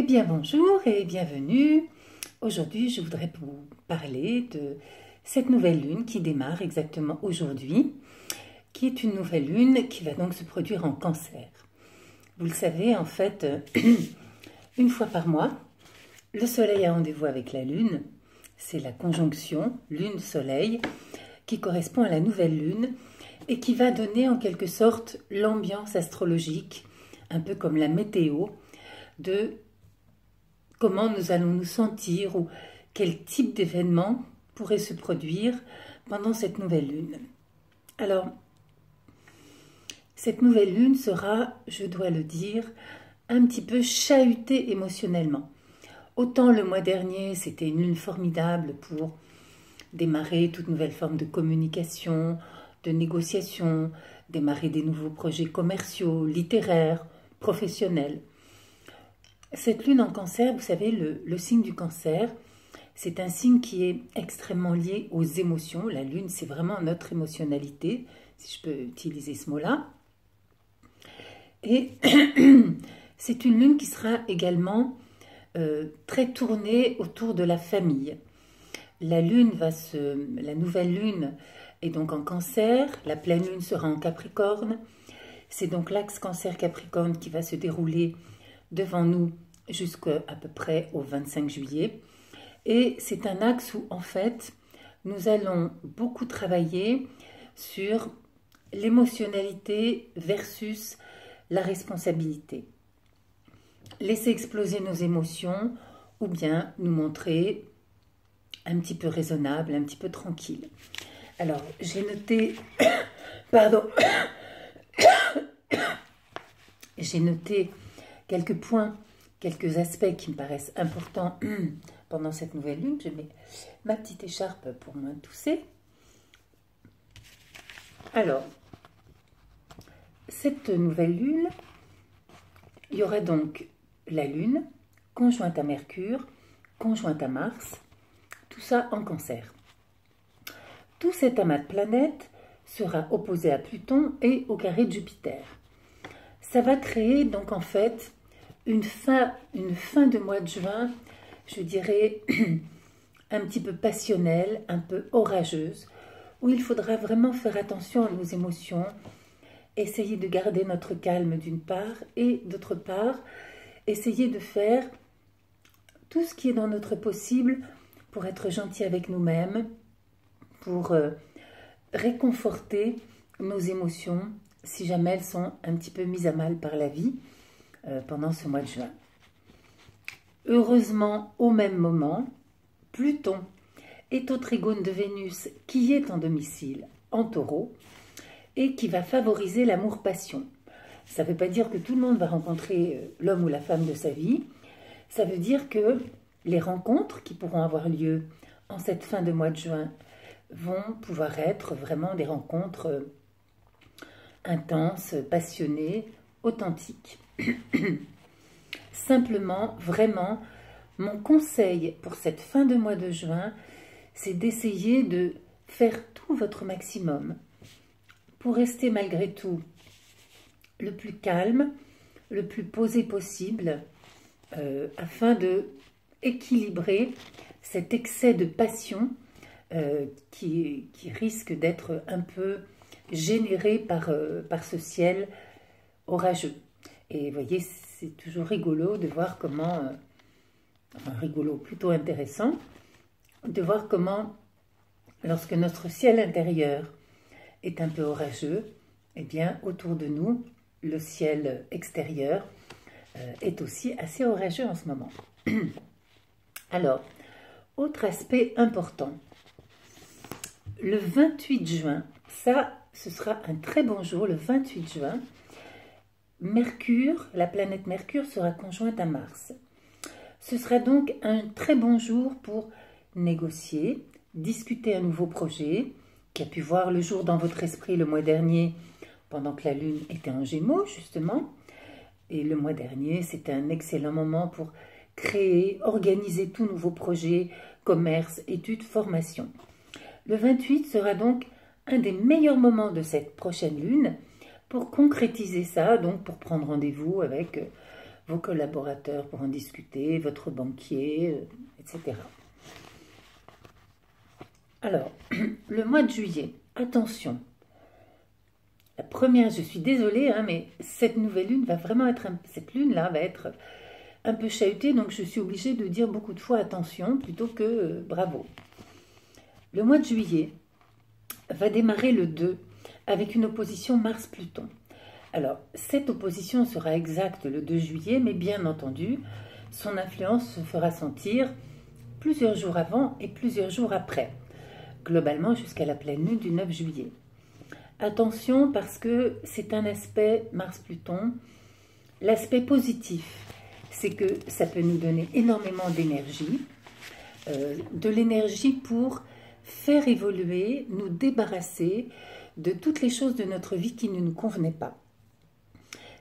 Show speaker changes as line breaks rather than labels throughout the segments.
Eh bien bonjour et bienvenue. Aujourd'hui je voudrais vous parler de cette nouvelle lune qui démarre exactement aujourd'hui, qui est une nouvelle lune qui va donc se produire en Cancer. Vous le savez en fait, une fois par mois, le soleil a rendez-vous avec la lune, c'est la conjonction lune-soleil qui correspond à la nouvelle lune et qui va donner en quelque sorte l'ambiance astrologique, un peu comme la météo, de comment nous allons nous sentir ou quel type d'événement pourrait se produire pendant cette nouvelle lune. Alors, cette nouvelle lune sera, je dois le dire, un petit peu chahutée émotionnellement. Autant le mois dernier, c'était une lune formidable pour démarrer toute nouvelle forme de communication, de négociation, démarrer des nouveaux projets commerciaux, littéraires, professionnels. Cette lune en Cancer, vous savez, le signe du Cancer, c'est un signe qui est extrêmement lié aux émotions. La lune, c'est vraiment notre émotionnalité, si je peux utiliser ce mot-là. Et c'est une lune qui sera également très tournée autour de la famille. La nouvelle lune est donc en Cancer, la pleine lune sera en Capricorne. C'est donc l'axe Cancer-Capricorne qui va se dérouler devant nous jusqu'à peu près au 25 juillet. Et c'est un axe où, en fait, nous allons beaucoup travailler sur l'émotionnalité versus la responsabilité. Laisser exploser nos émotions ou bien nous montrer un petit peu raisonnable, un petit peu tranquille. Alors, j'ai noté... Pardon. J'ai noté quelques points, quelques aspects qui me paraissent importants pendant cette nouvelle lune. Je mets ma petite écharpe pour moins tousser. Alors, cette nouvelle lune, il y aura donc la lune, conjointe à Mercure, conjointe à Mars, tout ça en Cancer. Tout cet amas de planètes sera opposé à Pluton et au carré de Jupiter. Ça va créer donc en fait une fin de mois de juin, je dirais un petit peu passionnelle, un peu orageuse, où il faudra vraiment faire attention à nos émotions, essayer de garder notre calme d'une part et d'autre part, essayer de faire tout ce qui est dans notre possible pour être gentil avec nous-mêmes, pour réconforter nos émotions si jamais elles sont un petit peu mises à mal par la vie pendant ce mois de juin. Heureusement, au même moment, Pluton est au trigone de Vénus qui est en domicile en Taureau et qui va favoriser l'amour-passion. Ça ne veut pas dire que tout le monde va rencontrer l'homme ou la femme de sa vie. Ça veut dire que les rencontres qui pourront avoir lieu en cette fin de mois de juin vont pouvoir être vraiment des rencontres intenses, passionnées, authentiques. Simplement, vraiment, mon conseil pour cette fin de mois de juin, c'est d'essayer de faire tout votre maximum pour rester malgré tout le plus calme, le plus posé possible, afin de équilibrer cet excès de passion qui risque d'être un peu généré par ce ciel orageux. Et vous voyez, c'est toujours rigolo de voir comment, enfin rigolo, plutôt intéressant, de voir comment, lorsque notre ciel intérieur est un peu orageux, eh bien, autour de nous, le ciel extérieur est aussi assez orageux en ce moment. Alors, autre aspect important, le 28 juin, ce sera un très bon jour, le 28 juin, Mercure, la planète Mercure sera conjointe à Mars. Ce sera donc un très bon jour pour négocier, discuter un nouveau projet qui a pu voir le jour dans votre esprit le mois dernier, pendant que la Lune était en Gémeaux, justement. Et le mois dernier, c'était un excellent moment pour créer, organiser tout nouveau projet, commerce, études, formation. Le 28 sera donc un des meilleurs moments de cette prochaine Lune pour concrétiser ça, donc pour prendre rendez-vous avec vos collaborateurs pour en discuter, votre banquier, etc. Alors, le mois de juillet, attention. La première, je suis désolée, hein, mais cette nouvelle lune va vraiment être, cette lune-là va être un peu chahutée, donc je suis obligée de dire beaucoup de fois attention plutôt que bravo. Le mois de juillet va démarrer le 2 avec une opposition Mars-Pluton. Alors, cette opposition sera exacte le 2 juillet, mais bien entendu, son influence se fera sentir plusieurs jours avant et plusieurs jours après, globalement jusqu'à la pleine lune du 9 juillet. Attention parce que c'est un aspect Mars-Pluton. L'aspect positif, c'est que ça peut nous donner énormément d'énergie, de l'énergie pour faire évoluer, nous débarrasser de toutes les choses de notre vie qui ne nous convenaient pas.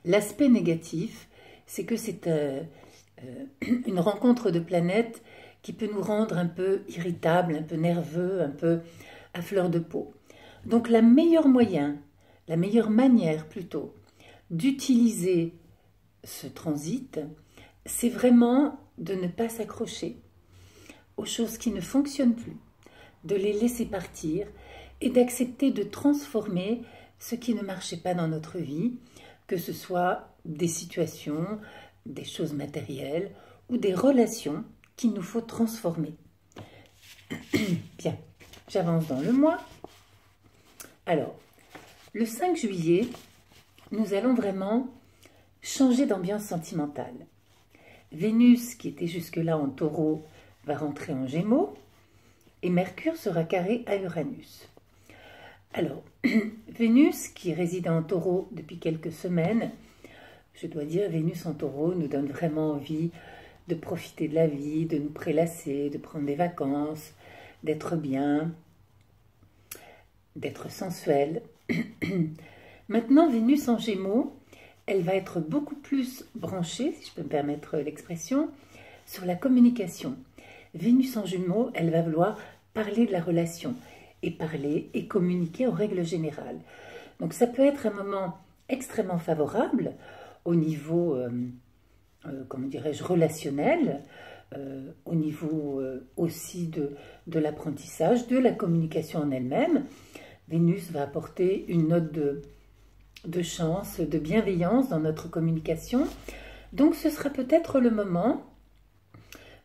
L'aspect négatif, c'est que c'est une rencontre de planètes qui peut nous rendre un peu irritables, un peu nerveux, un peu à fleur de peau. Donc la meilleure manière plutôt d'utiliser ce transit, c'est vraiment de ne pas s'accrocher aux choses qui ne fonctionnent plus, de les laisser partir et d'accepter de transformer ce qui ne marchait pas dans notre vie, que ce soit des situations, des choses matérielles ou des relations qu'il nous faut transformer. Bien, j'avance dans le mois. Alors, le 5 juillet, nous allons vraiment changer d'ambiance sentimentale. Vénus, qui était jusque-là en Taureau, va rentrer en Gémeaux et Mercure sera carré à Uranus. Alors, Vénus, qui réside en Taureau depuis quelques semaines, je dois dire, Vénus en Taureau nous donne vraiment envie de profiter de la vie, de nous prélasser, de prendre des vacances, d'être bien, d'être sensuel. Maintenant, Vénus en Gémeaux, elle va être beaucoup plus branchée, si je peux me permettre l'expression, sur la communication. Vénus en Gémeaux, elle va vouloir parler de la relation et parler et communiquer en règle générale. Donc ça peut être un moment extrêmement favorable au niveau, comment dirais-je, relationnel, au niveau aussi de l'apprentissage, de la communication en elle-même. Vénus va apporter une note de chance, de bienveillance dans notre communication. Donc ce sera peut-être le moment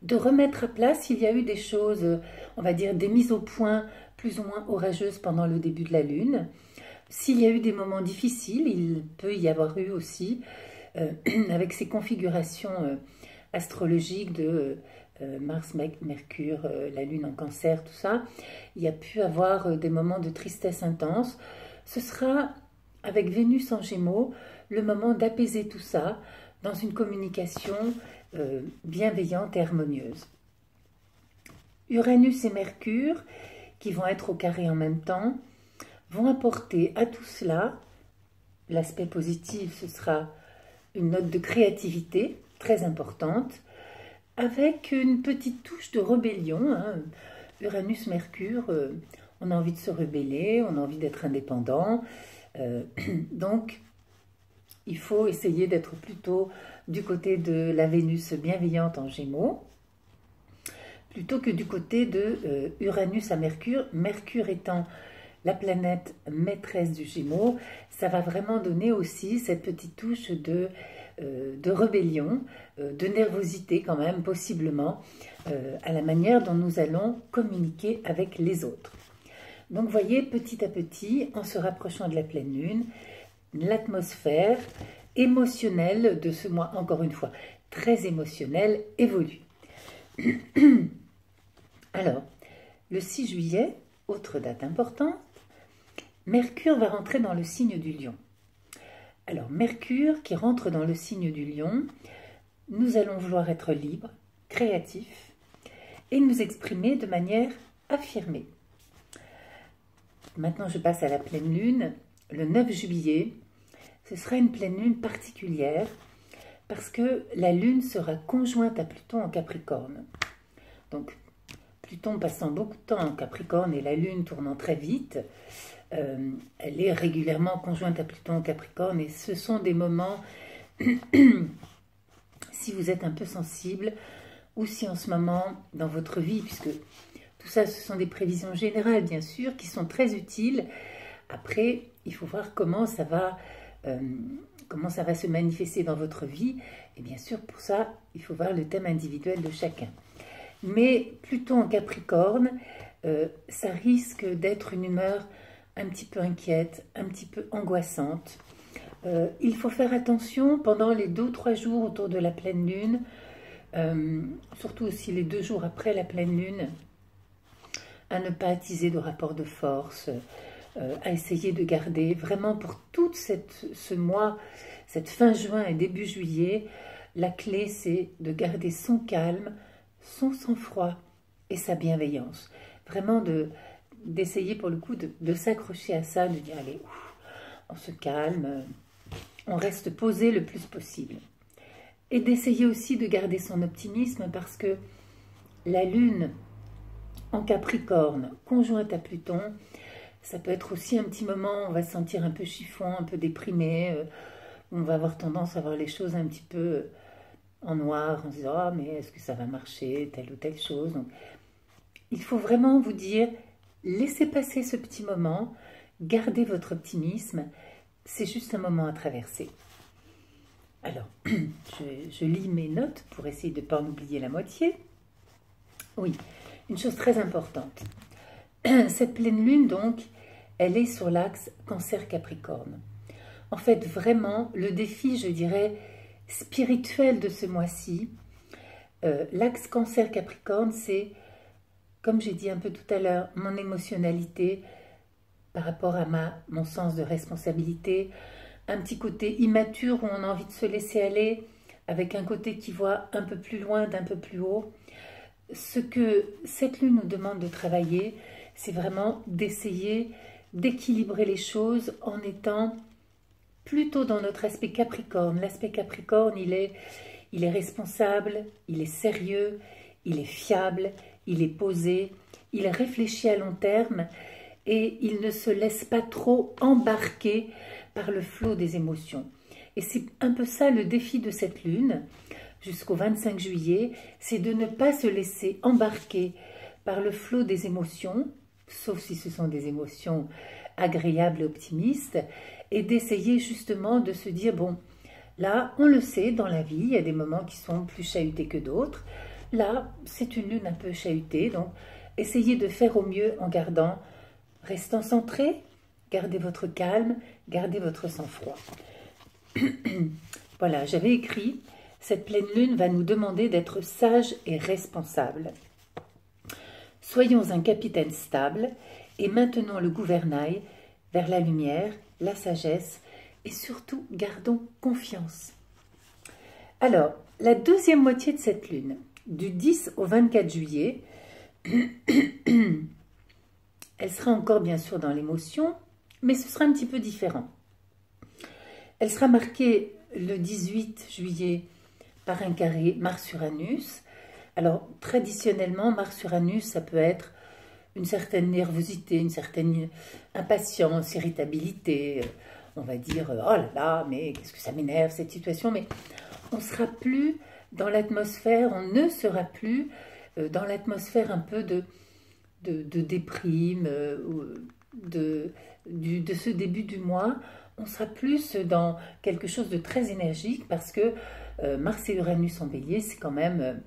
de remettre à plat s'il y a eu des choses, on va dire des mises au point plus ou moins orageuses pendant le début de la Lune. S'il y a eu des moments difficiles, il peut y avoir eu aussi, avec ces configurations astrologiques de Mars, Mercure, la Lune en Cancer, tout ça, il y a pu avoir des moments de tristesse intense. Ce sera, avec Vénus en Gémeaux, le moment d'apaiser tout ça dans une communication bienveillante et harmonieuse. Uranus et Mercure, qui vont être au carré en même temps, vont apporter à tout cela, l'aspect positif, ce sera une note de créativité très importante, avec une petite touche de rébellion. Hein. Uranus-Mercure, on a envie de se rebeller, on a envie d'être indépendant. Donc, il faut essayer d'être plutôt du côté de la Vénus bienveillante en Gémeaux, plutôt que du côté de Uranus à Mercure. Mercure étant la planète maîtresse du Gémeaux, ça va vraiment donner aussi cette petite touche de rébellion, de nervosité quand même, possiblement, à la manière dont nous allons communiquer avec les autres. Donc, vous voyez, petit à petit, en se rapprochant de la pleine lune, l'atmosphère émotionnelle de ce mois, encore une fois, très émotionnel, évolue. Alors, le 6 juillet, autre date importante, Mercure va rentrer dans le signe du Lion. Alors, Mercure qui rentre dans le signe du Lion, nous allons vouloir être libres, créatifs et nous exprimer de manière affirmée. Maintenant, je passe à la pleine lune. Le 9 juillet, ce sera une pleine lune particulière parce que la lune sera conjointe à Pluton en Capricorne. Donc, Pluton passant beaucoup de temps en Capricorne et la lune tournant très vite, elle est régulièrement conjointe à Pluton en Capricorne et ce sont des moments si vous êtes un peu sensible ou si en ce moment, dans votre vie, puisque tout ça, ce sont des prévisions générales, bien sûr, qui sont très utiles. Après, il faut voir comment ça va se manifester dans votre vie. Et bien sûr, pour ça, il faut voir le thème individuel de chacun. Mais plutôt en Capricorne, ça risque d'être une humeur un petit peu inquiète, un petit peu angoissante. Il faut faire attention pendant les 2 ou 3 jours autour de la pleine lune, surtout aussi les 2 jours après la pleine lune, à ne pas attiser de rapports de force, à essayer de garder vraiment pour tout ce mois, cette fin juin et début juillet, la clé c'est de garder son calme, son sang-froid et sa bienveillance. Vraiment d'essayer pour le coup de s'accrocher à ça, de dire allez, on se calme, on reste posé le plus possible. Et d'essayer aussi de garder son optimisme parce que la lune en Capricorne, conjointe à Pluton, ça peut être aussi un petit moment où on va se sentir un peu chiffon, un peu déprimé, où on va avoir tendance à voir les choses un petit peu en noir, en se disant « Ah, mais est-ce que ça va marcher, telle ou telle chose ?» Donc, il faut vraiment vous dire, laissez passer ce petit moment, gardez votre optimisme, c'est juste un moment à traverser. Alors, je lis mes notes pour essayer de ne pas en oublier la moitié. Oui, une chose très importante. Cette pleine lune, donc, elle est sur l'axe Cancer-Capricorne. En fait, vraiment, le défi, je dirais, spirituel de ce mois-ci, l'axe Cancer-Capricorne, c'est, comme j'ai dit un peu tout à l'heure, mon émotionnalité par rapport à mon sens de responsabilité, un petit côté immature où on a envie de se laisser aller, avec un côté qui voit un peu plus loin, d'un peu plus haut. Ce que cette lune nous demande de travailler, c'est vraiment d'essayer d'équilibrer les choses en étant plutôt dans notre aspect Capricorne. L'aspect Capricorne, il est responsable, il est sérieux, il est fiable, il est posé, il réfléchit à long terme et il ne se laisse pas trop embarquer par le flot des émotions. Et c'est un peu ça le défi de cette lune, jusqu'au 25 juillet, c'est de ne pas se laisser embarquer par le flot des émotions, sauf si ce sont des émotions agréables et optimistes, et d'essayer justement de se dire, bon, là, on le sait, dans la vie, il y a des moments qui sont plus chahutés que d'autres. Là, c'est une lune un peu chahutée, donc essayez de faire au mieux en restant centré, gardez votre calme, gardez votre sang-froid. Voilà, j'avais écrit, cette pleine lune va nous demander d'être sages et responsables. Soyons un capitaine stable et maintenons le gouvernail vers la lumière, la sagesse et surtout gardons confiance. Alors, la deuxième moitié de cette lune, du 10 au 24 juillet, elle sera encore bien sûr dans l'émotion, mais ce sera un petit peu différent. Elle sera marquée le 18 juillet par un carré Mars-Uranus. Alors, traditionnellement, Mars-Uranus, ça peut être une certaine nervosité, une certaine impatience, irritabilité. On va dire, oh là là, mais qu'est-ce que ça m'énerve cette situation. Mais on ne sera plus dans l'atmosphère, on ne sera plus dans l'atmosphère un peu de déprime, de ce début du mois. On sera plus dans quelque chose de très énergique parce que Mars et Uranus en bélier, c'est quand même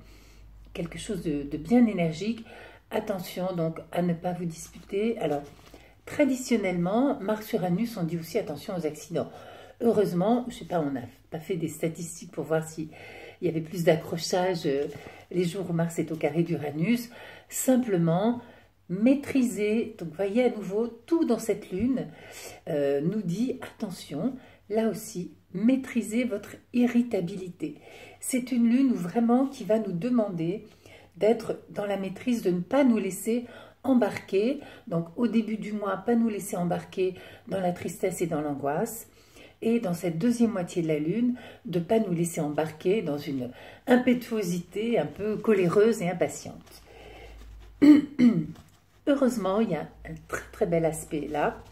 quelque chose de bien énergique. Attention donc à ne pas vous disputer. Alors, traditionnellement, Mars-Uranus, on dit aussi attention aux accidents. Heureusement, je ne sais pas, on n'a pas fait des statistiques pour voir s'il y avait plus d'accrochage les jours où Mars est au carré d'Uranus. Simplement, maîtriser, donc voyez à nouveau, tout dans cette lune nous dit attention, là aussi, maîtrisez votre irritabilité. C'est une lune vraiment qui va nous demander d'être dans la maîtrise, de ne pas nous laisser embarquer. Donc au début du mois, pas nous laisser embarquer dans la tristesse et dans l'angoisse. Et dans cette deuxième moitié de la lune, de ne pas nous laisser embarquer dans une impétuosité un peu coléreuse et impatiente. Heureusement, il y a un très très bel aspect là,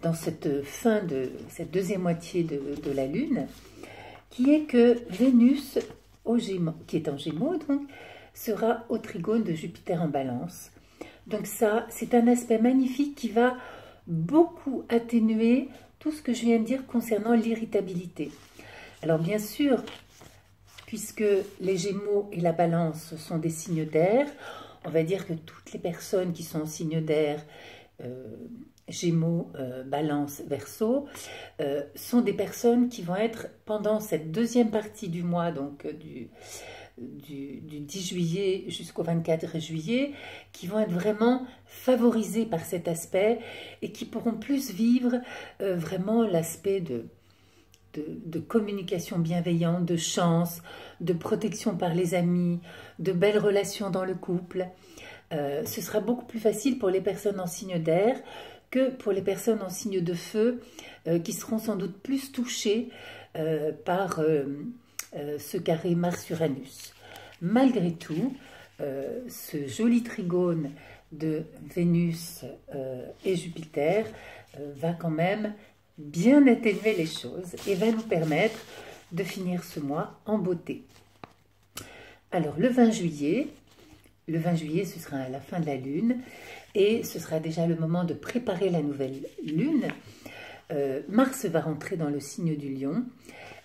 dans cette fin de cette deuxième moitié de la lune, qui est que Vénus, qui est en Gémeaux, donc, sera au trigone de Jupiter en Balance. Donc ça, c'est un aspect magnifique qui va beaucoup atténuer tout ce que je viens de dire concernant l'irritabilité. Alors bien sûr, puisque les Gémeaux et la Balance sont des signes d'air, on va dire que toutes les personnes qui sont en signe d'air, Gémeaux, Balance, Verseau, sont des personnes qui vont être pendant cette deuxième partie du mois, donc du 10 juillet jusqu'au 24 juillet, qui vont être vraiment favorisés par cet aspect et qui pourront plus vivre vraiment l'aspect de communication bienveillante, de chance, de protection par les amis, de belles relations dans le couple. Ce sera beaucoup plus facile pour les personnes en signe d'air que pour les personnes en signe de feu, qui seront sans doute plus touchées par ce carré Mars-Uranus. Malgré tout, ce joli trigone de Vénus et Jupiter va quand même bien atténuer les choses et va nous permettre de finir ce mois en beauté. Alors le 20 juillet, ce sera à la fin de la lune et ce sera déjà le moment de préparer la nouvelle lune. Mars va rentrer dans le signe du Lion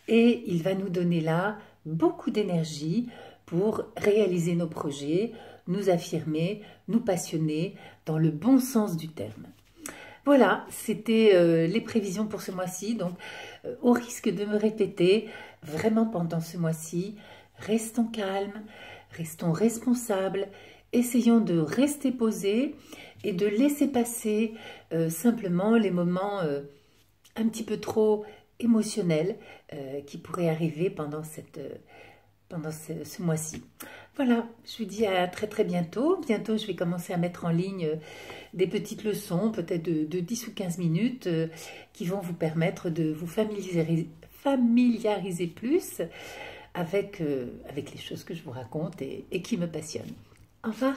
et il va nous donner là beaucoup d'énergie pour réaliser nos projets, nous affirmer, nous passionner dans le bon sens du terme. Voilà, c'était les prévisions pour ce mois-ci. Donc, au risque de me répéter, vraiment pendant ce mois-ci, restons calmes, restons responsables, essayons de rester posés et de laisser passer simplement les moments un petit peu trop émotionnels qui pourraient arriver pendant ce mois-ci. Voilà, je vous dis à très très bientôt. Bientôt, je vais commencer à mettre en ligne des petites leçons, peut-être de 10 ou 15 minutes, qui vont vous permettre de vous familiariser plus avec les choses que je vous raconte et qui me passionnent. Au revoir.